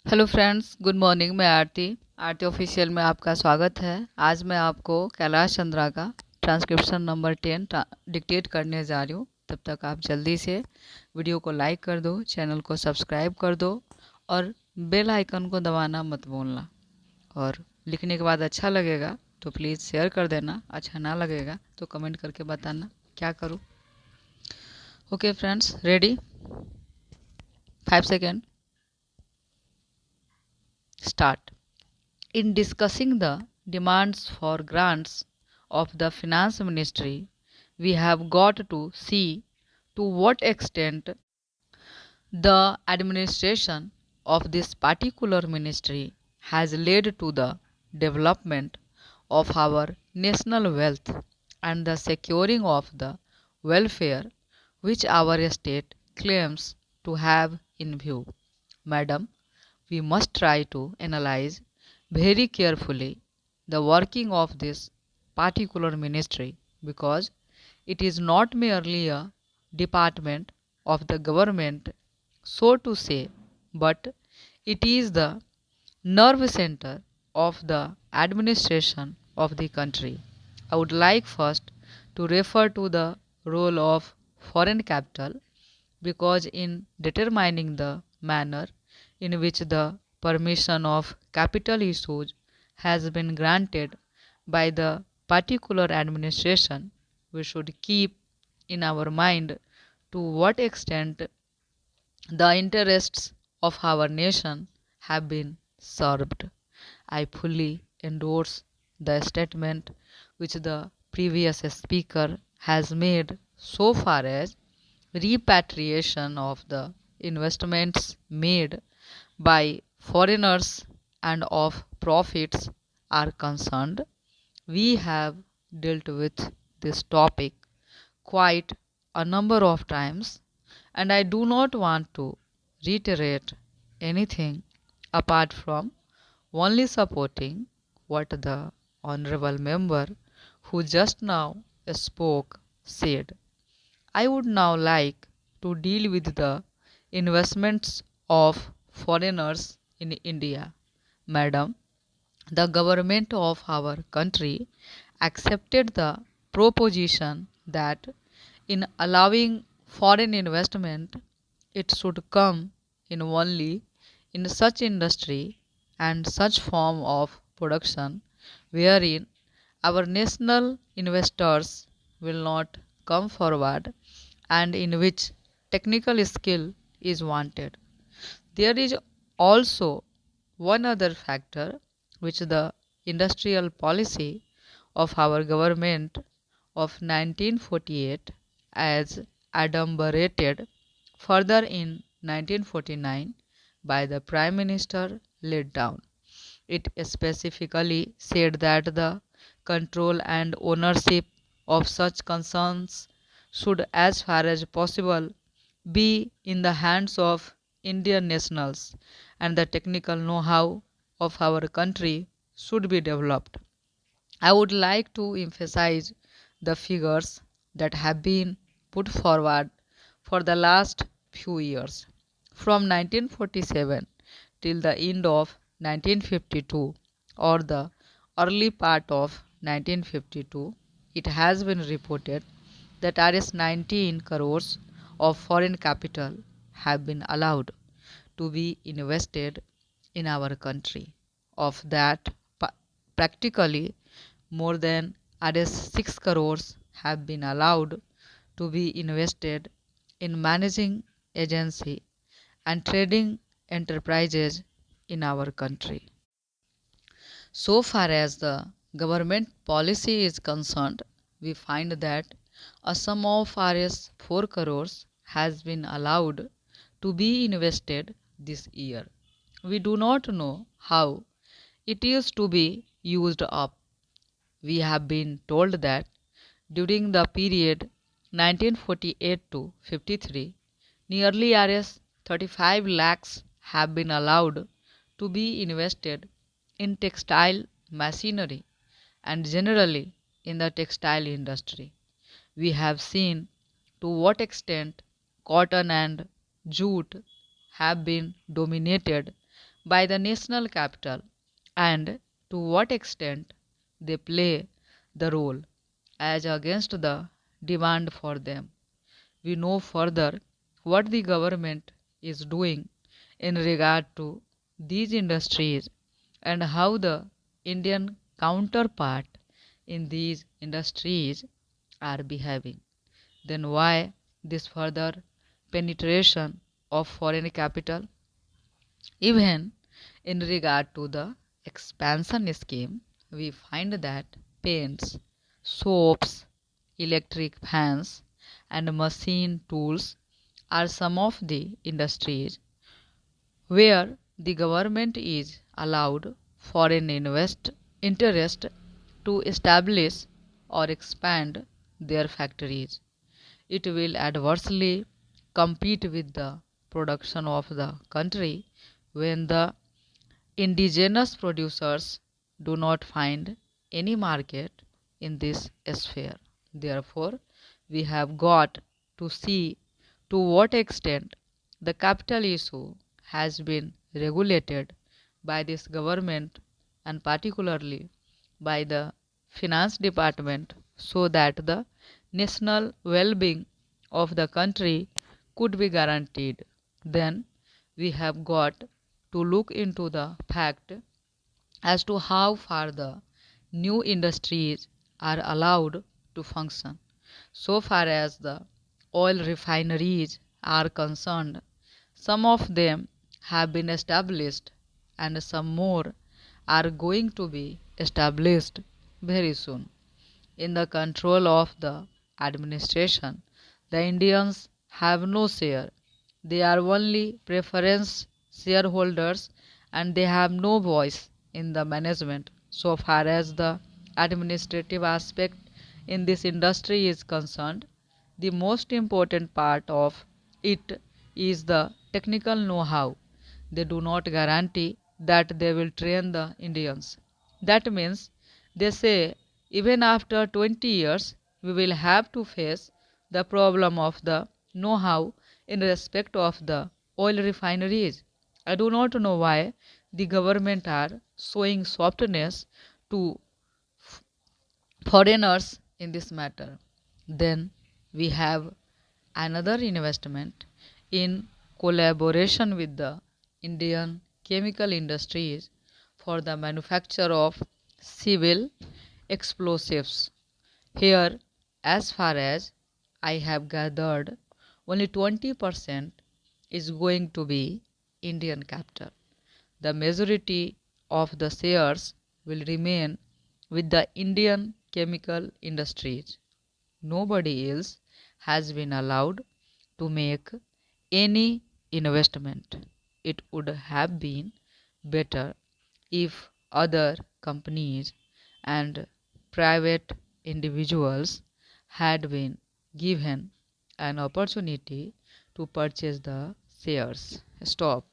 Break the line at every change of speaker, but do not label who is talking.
Hello friends, good morning. मैं आरती official में आपका स्वागत है। आज मैं आपको कैलाश चंद्रा का ट्रांसक्रिप्शन नंबर 10 डिक्टेट करने जा रही हूँ। तब तक आप जल्दी से वीडियो को लाइक कर दो, चैनल को सब्सक्राइब कर दो और बेल आइकन को दबाना मत भूलना। और लिखने के बाद अच्छा लगेगा तो प्लीज़ शेयर कर देना, अच्छा ना लगेगा तो कमेंट करके बताना क्या करूँ। Okay friends, ready? 5 second, start. In discussing the demands for grants of the Finance Ministry, we have got to see to what extent the administration of this particular ministry has led to the development of our national wealth and the securing of the welfare which our state claims to have in view. Madam, we must try to analyze very carefully the working of this particular ministry because it is not merely a department of the government, so to say, but it is the nerve center of the administration of the country. I would like first to refer to the role of foreign capital because in determining the manner in which the permission of capital issues has been granted by the particular administration, we should keep in our mind to what extent the interests of our nation have been served. I fully endorse the statement which the previous speaker has made so far as repatriation of the investments made by foreigners and of profits are concerned. We have dealt with this topic quite a number of times, and I do not want to reiterate anything apart from only supporting what the honorable member who just now spoke said. I would now like to deal with the investments of foreigners in India. Madam, the government of our country accepted the proposition that in allowing foreign investment, it should come in only in such industry and such form of production wherein our national investors will not come forward and in which technical skill is wanted. There is also one other factor which the industrial policy of our government of 1948 as adumbrated further in 1949 by the Prime Minister laid down. It specifically said that the control and ownership of such concerns should, as far as possible, be in the hands of Indian nationals, and the technical know-how of our country should be developed. I would like to emphasize the figures that have been put forward for the last few years. From 1947 till the end of 1952 or the early part of 1952, it has been reported that Rs 19 crores of foreign capital have been allowed to be invested in our country. Of that, practically more than Rs 6 crores have been allowed to be invested in managing agency and trading enterprises in our country. So far as the government policy is concerned, we find that a sum of Rs 4 crores has been allowed to be invested this year. We do not know how it is to be used up. We have been told that during the period 1948 to 53, nearly Rs 35 lakhs have been allowed to be invested in textile machinery and generally in the textile industry. We have seen to what extent cotton and jute have been dominated by the national capital and to what extent they play the role as against the demand for them. We know further what the government is doing in regard to these industries and how the Indian counterpart in these industries are behaving. Then why this further penetration of foreign capital? Even in regard to the expansion scheme, we find that paints, soaps, electric fans, and machine tools are some of the industries where the government is allowed foreign interest to establish or expand their factories. It will adversely compete with the production of the country when the indigenous producers do not find any market in this sphere. Therefore, we have got to see to what extent the capital issue has been regulated by this government and particularly by the finance department so that the national well-being of the country could be guaranteed. Then we have got to look into the fact as to how far the new industries are allowed to function. So far as the oil refineries are concerned, some of them have been established and some more are going to be established very soon. In the control of the administration, the Indians have no share. They are only preference shareholders and they have no voice in the management. So far as the administrative aspect in this industry is concerned, the most important part of it is the technical know-how. They do not guarantee that they will train the Indians. That means they say even after 20 years we will have to face the problem of the know-how in respect of the oil refineries. I do not know why the government are showing softness to foreigners in this matter. Then we have another investment in collaboration with the Indian chemical industries for the manufacture of civil explosives. Here, as far as I have gathered, only 20% is going to be Indian capital. The majority of the shares will remain with the Indian chemical industries. Nobody else has been allowed to make any investment. It would have been better if other companies and private individuals had been given an opportunity to purchase the shares. Stop.